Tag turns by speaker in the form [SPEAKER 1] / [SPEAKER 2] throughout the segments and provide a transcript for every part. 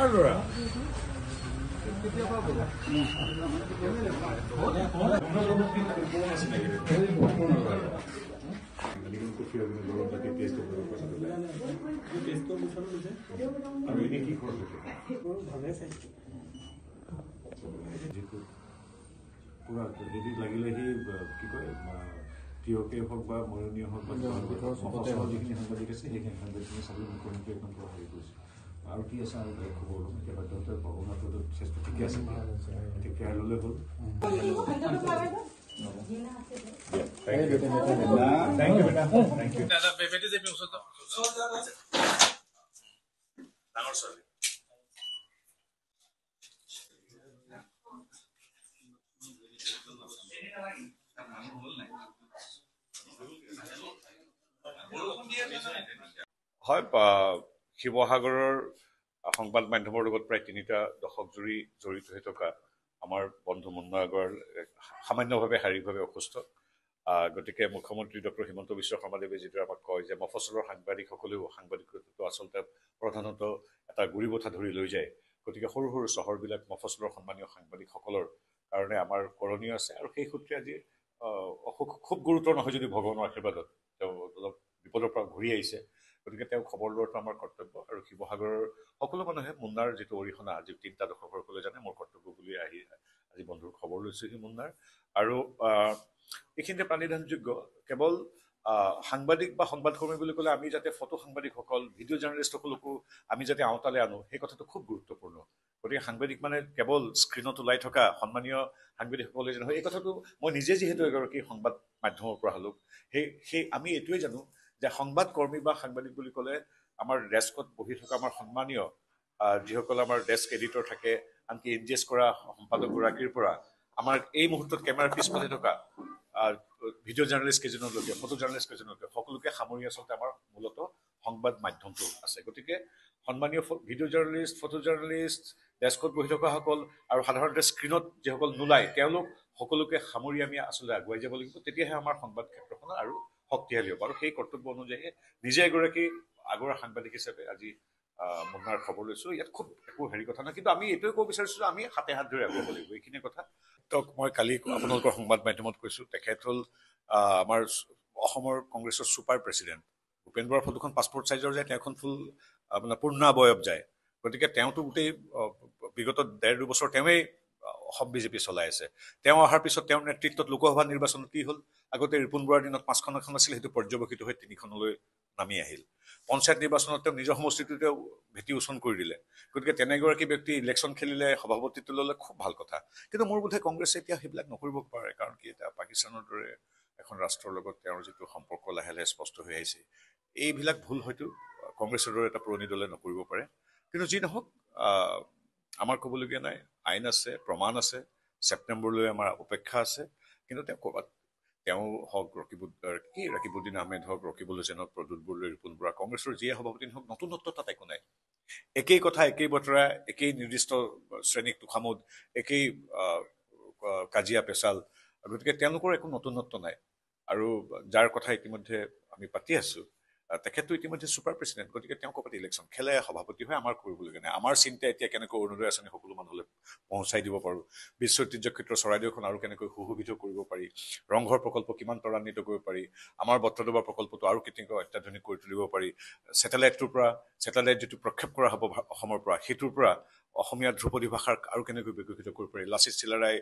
[SPEAKER 1] কাৰ ল'ৰা পুৰা যদি লাগিলে সি কি কয় তিয়কে হওক বা মৰণীয় হওক বা যিখিনি সাংবাদিক আছে সেইখিনি সাংবাদিকখিনি চাবলৈ মুখ্যমন্ত্ৰী একদম পৰা হেৰি কৰিছে আৰু কি আছে আৰু খবৰ ল'ম এতিয়া বাধ্যতা ভগৱানৰ চেষ্টা ঠিকে আছে এতিয়া কেয়াৰ ল'লে হ'ল ডাঙৰ ছোৱালী হয় শিৱসাগৰৰ সংবাদ মাধ্যমৰ লগত প্ৰায় ৩টা দশক জুৰি জড়িত হৈ থকা আমাৰ বন্ধু মুন্না আগৰ সামান্যভাৱে শাৰীৰিকভাৱে অসুস্থ গতিকে মুখ্যমন্ত্ৰী ডক্টৰ হিমন্ত বিশ্ব শৰ্মাদেৱে যিদৰে আমাক কয় যে মফচলৰ সাংবাদিকসকলেও সাংবাদিকত্বটো আচলতে প্ৰধানত এটা গুৰিবঠা ধৰি লৈ যায় গতিকে সৰু সৰু চহৰবিলাক মফচলৰ সন্মানীয় সাংবাদিকসকলৰ কাৰণে আমাৰ কৰণীয় আছে আৰু সেই সূত্ৰে আজি খুব গুৰুতৰ নহয় যদি ভগৱানৰ আশীৰ্বাদত তেওঁ অলপ বিপদৰ পৰা ঘূৰি আহিছে গতিকে তেওঁ খবৰ লোৱাটো আমাৰ কৰ্তব্য আৰু শিৱসাগৰৰ সকলো মানুহে মুন্নাৰ যিটো অৰিহণা আজি ৩টা দশকসকলে জানে মোৰ কৰ্তব্য বুলি আজি বন্ধুৰ খবৰ লৈছোঁ সি মুন্নাৰ আৰু এইখিনিতে প্ৰাণিধানযোগ্য কেৱল সাংবাদিক বা সংবাদকৰ্মী বুলি ক'লে আমি যাতে ফটো সাংবাদিকসকল ভিডিঅ' জাৰ্নেলিষ্টসকলকো আমি যাতে আওতালে আনো সেই কথাটো খুব গুৰুত্বপূৰ্ণ গতিকে সাংবাদিক মানে কেৱল স্ক্ৰীণত ওলাই থকা সন্মানীয় সাংবাদিকসকলে যে নহয় এই কথাটো মই নিজে যিহেতু এগৰাকী সংবাদ মাধ্যমৰ পৰা হ'লো সেই আমি এইটোৱে জানো যে সংবাদ কৰ্মী বা সাংবাদিক বুলি ক'লে আমাৰ ডেস্কত বহি থকা আমাৰ সন্মানীয় যিসকল আমাৰ ডেস্ক এডিটৰ থাকে আনকি এনজেছ কৰা সম্পাদকগৰাকীৰ পৰা আমাৰ এই মুহূৰ্তত কেমেৰাৰ পিছফালে থকা ভিডিঅ' জাৰ্নেলিষ্ট কেইজনলৈকে ফটো জাৰ্নেলিষ্ট কেইজনলৈকে সকলোকে সামৰি আচলতে আমাৰ মূলত সংবাদ মাধ্যমটো আছে গতিকে সন্মানীয় ভিডিঅ' জাৰ্নেলিষ্ট ফটো জাৰ্নেলিষ্ট ডেস্কত বহি থকাসকল আৰু সাধাৰণতে স্ক্ৰীণত যিসকল নোলায় তেওঁলোক সকলোকে সামৰি আমি আচলতে আগুৱাই যাব লাগিব তেতিয়াহে আমাৰ সংবাদ ক্ষেত্ৰখন আৰু শক্তিশালী হ'ব আৰু সেই কৰ্তব্য অনুযায়ী নিজে এগৰাকী আগৰ সাংবাদিক হিচাপে আজি মুন্নাৰ খবৰ লৈছোঁ ইয়াত খুব একো হেৰি কথা নাই কিন্তু আমি এইটোৱে ক'ব বিচাৰিছোঁ যে আমি হাতে হাত ধৰি আগুৱাব লাগিব এইখিনি কথা তেওঁক মই কালি আপোনালোকৰ সংবাদ মাধ্যমত কৈছোঁ তেখেত হ'ল আমাৰ অসমৰ কংগ্ৰেছৰ ছুপাৰ প্ৰেছিডেণ্ট ভূপেন বৰাৰ ফটোখন পাছপৰ্ট চাইজৰ যায় তেওঁখন ফুল আপোনাৰ পূৰ্ণাৱয়ব যায় গতিকে তেওঁতো গোটেই বিগত ১.৫-২ বছৰ তেওঁৱেই অসম বিজেপি চলাই আছে তেওঁ অহাৰ পিছত তেওঁৰ নেতৃত্বত লোকসভা নিৰ্বাচনত কি হ'ল আগতে ৰিপুণ বৰাৰ দিনত ৫খন এখন আছিল সেইটো পৰ্যবেক্ষিত হৈ ৩খনলৈ নামি আহিল পঞ্চায়ত নিৰ্বাচনত তেওঁ নিজৰ সমষ্টিটোতে ভেটি উচন কৰি দিলে গতিকে তেনেগৰাকী ব্যক্তি ইলেকশ্যন খেলিলে সভাপতিত্ব ল'লে খুব ভাল কথা কিন্তু মোৰ বোধে কংগ্ৰেছে এতিয়া সেইবিলাক নকৰিব পাৰে কাৰণ কি এতিয়া পাকিস্তানৰ দৰে এখন ৰাষ্ট্ৰৰ লগত তেওঁৰ যিটো সম্পৰ্ক লাহে লাহে স্পষ্ট হৈ আহিছে এইবিলাক ভুল হয়তো কংগ্ৰেছৰ দৰে এটা পুৰণি দলে নকৰিব পাৰে কিন্তু যি নহওক আমাৰ ক'বলগীয়া নাই আইন আছে প্ৰমাণ আছে ছেপ্টেম্বৰলৈ আমাৰ অপেক্ষা আছে কিন্তু তেওঁ ক'ৰবাত তেওঁ হওক ৰাকিবুদ্দিন আহমেদ হওক ৰকিবুল হুছেইন হওক প্ৰদ্যুৎ বৰদলৈ ৰিপুণ বৰা কংগ্ৰেছৰ যিয়ে সভাপতি হওক নতুনত্ব তাত একো নাই একেই কথা একেই বতৰা একেই নিৰ্দিষ্ট শ্ৰেণীক তোষামোদ একেই কাজিয়া পেচাল গতিকে তেওঁলোকৰ একো নতুনত্ব নাই আৰু যাৰ কথা ইতিমধ্যে আমি পাতি আছোঁ তেখেতটো ইতিমধ্যে ছুপাৰ প্ৰেছিডেণ্ট গতিকে তেওঁ ক'ৰবাত ইলেকশ্যন খেলে সভাপতি হয় আমাৰ কৰিবলগীয়া নাই আমাৰ চিন্তা এতিয়া কেনেকৈ অৰুণোদয় আঁচনি সকলো মানুহলৈ পহুচাই দিব পাৰোঁ বিশ্ব ঐতিহ্য ক্ষেত্ৰ চৰাইদেউখন আৰু কেনেকৈ সুশোভিত কৰিব পাৰি ৰংঘৰ প্ৰকল্প কিমান ত্বৰান্বিত কৰিব পাৰি আমাৰ বটদ্ৰৱা প্ৰকল্পটো আৰু কেনেকৈ অত্যাধুনিক কৰি তুলিব পাৰি ছেটেলাইট যিটো প্ৰক্ষেপ কৰা হ'ব অসমৰ পৰা সেইটোৰ পৰা অসমীয়া ধ্ৰুপদী ভাষাৰ আৰু কেনেকৈ বিকশিত কৰিব পাৰি লাচিত চিলাৰাই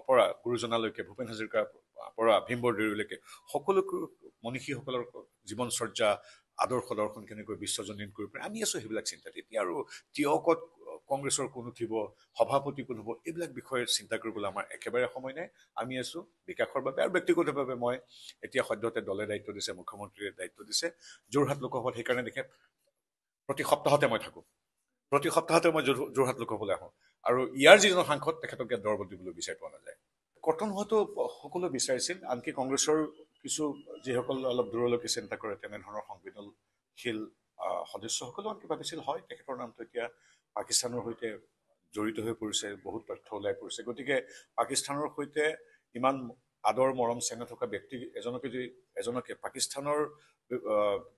[SPEAKER 1] পৰা গুৰুজনালৈকে ভূপেন হাজৰিকাৰ পৰা ভীম বৰদলৈকে সকলো মনীষীসকলৰ জীৱনচৰ্যা আদৰ্শ দৰ্শন কেনেকৈ বিশ্বজনীন কৰিব পাৰে আমি আছোঁ সেইবিলাক চিন্তাত এতিয়া আৰু তিয়কত কংগ্ৰেছৰ কোন উঠিব সভাপতি কোন হ'ব এইবিলাক বিষয়ে চিন্তা কৰিবলৈ আমাৰ একেবাৰে সময় নাই আমি আছোঁ বিকাশৰ বাবে আৰু ব্যক্তিগতভাৱে মই এতিয়া সদ্যহতে দলে দায়িত্ব দিছে মুখ্যমন্ত্ৰীয়ে দায়িত্ব দিছে যোৰহাট লোকসভাত সেইকাৰণে দেখে প্ৰতি সপ্তাহতে মই থাকোঁ প্ৰতি সপ্তাহতে মই যোৰহাট লোকসভালৈ আহোঁ আৰু ইয়াৰ যিজন সাংসদ তেখেতক ইয়াত দৰবত দিবলৈ বিচাৰি পোৱা নাযায় কৰ্তন হোৱাটো সকলোৱে বিচাৰিছিল আনকি কংগ্ৰেছৰ কিছু যিসকল অলপ দূৰলৈকে চিন্তা কৰে তেনেধৰণৰ সংবেদনশীল সদস্যসকলেও আনকি ভাবিছিল হয় তেখেতৰ নামটো এতিয়া পাকিস্তানৰ সৈতে জড়িত হৈ পৰিছে বহুত তথ্য ওলাই পৰিছে গতিকে পাকিস্তানৰ সৈতে ইমান আদৰ মৰম চেনেহ থকা ব্যক্তি এজনকে পাকিস্তানৰ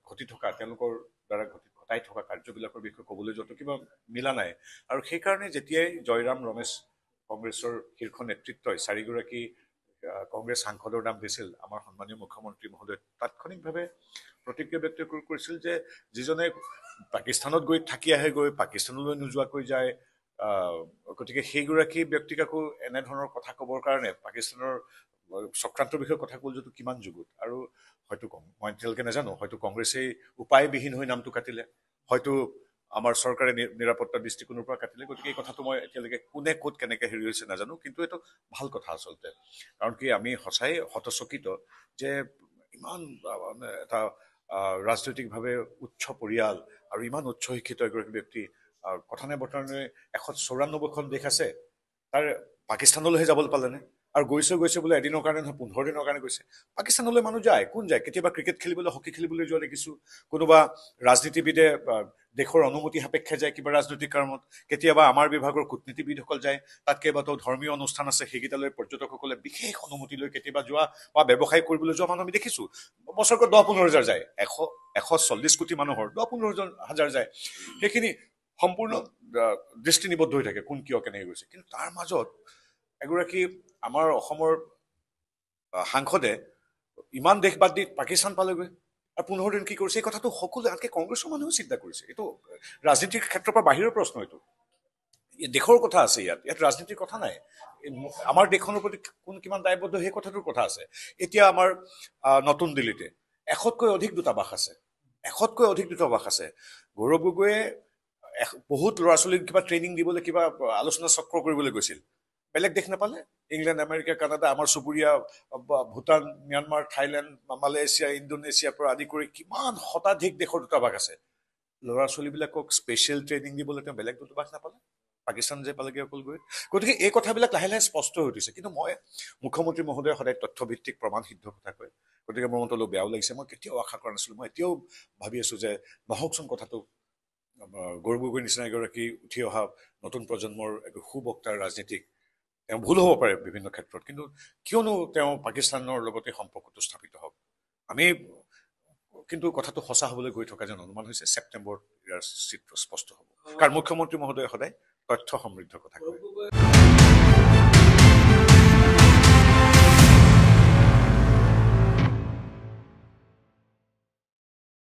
[SPEAKER 1] ঘটি থকা তেওঁলোকৰ দ্বাৰা ঘটা খটাই থকা কাৰ্যবিলাকৰ বিষয়ে ক'বলৈ যোৱাটো কিবা মিলা নাই আৰু সেইকাৰণে যেতিয়াই জয়ৰাম ৰমেশ কংগ্ৰেছৰ শীৰ্ষ নেতৃত্বই চাৰিগৰাকী কংগ্ৰেছ সাংসদৰ নাম দিছিল আমাৰ সন্মানীয় মুখ্যমন্ত্ৰী মহোদয় তাৎক্ষণিকভাৱে প্ৰতিক্ৰিয়া ব্যক্ত কৰিছিল যে যিজনে পাকিস্তানত গৈ থাকি আহে গৈ পাকিস্তানলৈ নোযোৱাকৈ যায় গতিকে সেইগৰাকী ব্যক্তিক আকৌ এনেধৰণৰ কথা ক'বৰ কাৰণে পাকিস্তানৰ চক্ৰান্তৰ বিষয়ে কথা ক'ল যিটো কিমান যুগুত আৰু হয়তো মই এতিয়ালৈকে নাজানো হয়তো কংগ্ৰেছেই উপায়বিহীন হৈ নামটো কাটিলে হয়তো আমাৰ চৰকাৰে নিৰাপত্তা দৃষ্টিকোণৰ পৰা কাটিলে গতিকে এই কথাটো মই এতিয়ালৈকে কোনে ক'ত কেনেকৈ হেৰি হৈছে নাজানো কিন্তু এইটো ভাল কথা আচলতে কাৰণ কি আমি সঁচাই হতচকিত যে ইমান এটা ৰাজনৈতিকভাৱে উচ্চ পৰিয়াল আৰু ইমান উচ্চ শিক্ষিত এগৰাকী ব্যক্তি কথানে বতৰানে 194খন দেশ আছে তাৰ পাকিস্তানলৈহে যাবলৈ পালেনে আৰু গৈছে বোলে এদিনৰ কাৰণে নহয় 15 দিনৰ কাৰণে গৈছে পাকিস্তানলৈ মানুহ যায় কোন যায় কেতিয়াবা ক্ৰিকেট খেলিবলৈ হকী খেলিবলৈ যোৱা দেখিছোঁ কোনোবা ৰাজনীতিবিদে দেশৰ অনুমতি সাপেক্ষে যায় কিবা ৰাজনৈতিক কাৰণত কেতিয়াবা আমাৰ বিভাগৰ কূটনীতিবিদসকল যায় তাত কেইবাটাও ধৰ্মীয় অনুষ্ঠান আছে সেইকেইটালৈ পৰ্যটকসকলে বিশেষ অনুমতি লৈ কেতিয়াবা যোৱা বা ব্যৱসায় কৰিবলৈ যোৱা মানুহ আমি দেখিছোঁ বছৰকৈ 10-15 হাজাৰ যায় 140 কোটি মানুহৰ 10-15 হাজাৰ যায় সেইখিনি সম্পূৰ্ণ দৃষ্টি নিবদ্ধ হৈ থাকে কোন কিয় কেনেকৈ গৈছে কিন্তু তাৰ মাজত এগৰাকী আমাৰ অসমৰ সাংসদে ইমান দেশ বাদ দি পাকিস্তান পালেগৈ আৰু 15 দিন কি কৰিছে এই কথাটো সকলোৱে আনকি কংগ্ৰেছৰ মানুহেও চিন্তা কৰিছে এইটো ৰাজনীতিৰ ক্ষেত্ৰৰ পৰা বাহিৰৰ প্ৰশ্ন এইটো দেশৰ কথা আছে ইয়াত ৰাজনীতিৰ কথা নাই আমাৰ দেশখনৰ প্ৰতি কোন কিমান দায়বদ্ধ সেই কথাটোৰ কথা আছে এতিয়া আমাৰ নতুন দিল্লীতে 100তকৈ অধিক দূতাবাস আছে গৌৰৱ গগৈয়ে বহুত ল'ৰা ছোৱালীক কিবা ট্ৰেইনিং দিবলৈ কিবা আলোচনা চক্ৰ কৰিবলৈ গৈছিল বেলেগ দেশ নাপালে ইংলেণ্ড আমেৰিকা কানাডা আমাৰ চুবুৰীয়া ভূটান ম্যানমাৰ থাইলেণ্ড মালয়েছিয়া ইণ্ডোনেছিয়াৰ পৰা আদি কৰি কিমান শতাধিক দেশৰ দূতাবাস আছে ল'ৰা ছোৱালীবিলাকক স্পেচিয়েল ট্ৰেইনিং দিবলৈ তেওঁ বেলেগ দূতাবাস নাপালে পাকিস্তান যে পালেগৈ অকল গৈ গতিকে এই কথাবিলাক লাহে লাহে স্পষ্ট হৈ উঠিছে কিন্তু মই মুখ্যমন্ত্ৰী মহোদয়ে সদায় তথ্যভিত্তিক প্ৰমাণ সিদ্ধ কথা কয় গতিকে মোৰ মনত অলপ বেয়াও লাগিছে মই কেতিয়াও আশা কৰা নাছিলোঁ মই এতিয়াও ভাবি আছোঁ যে নহওকচোন কথাটো গৌৰৱ গগৈৰ নিচিনা এগৰাকী উঠি অহা নতুন প্ৰজন্মৰ সুবক্তাৰ ৰাজনীতিক তেওঁ ভুল হ'ব পাৰে বিভিন্ন ক্ষেত্ৰত কিন্তু কিয়নো তেওঁ পাকিস্তানৰ লগতে সম্পৰ্কটো স্থাপিত হওক আমি কিন্তু কথাটো সঁচা হ'বলৈ গৈ থকা যেন অনুমান হৈছে ছেপ্টেম্বৰত ইয়াৰ চিত্ৰ স্পষ্ট হ'ব কাৰণ মুখ্যমন্ত্ৰী মহোদয়ে সদায় তথ্য সমৃদ্ধ কথা কয়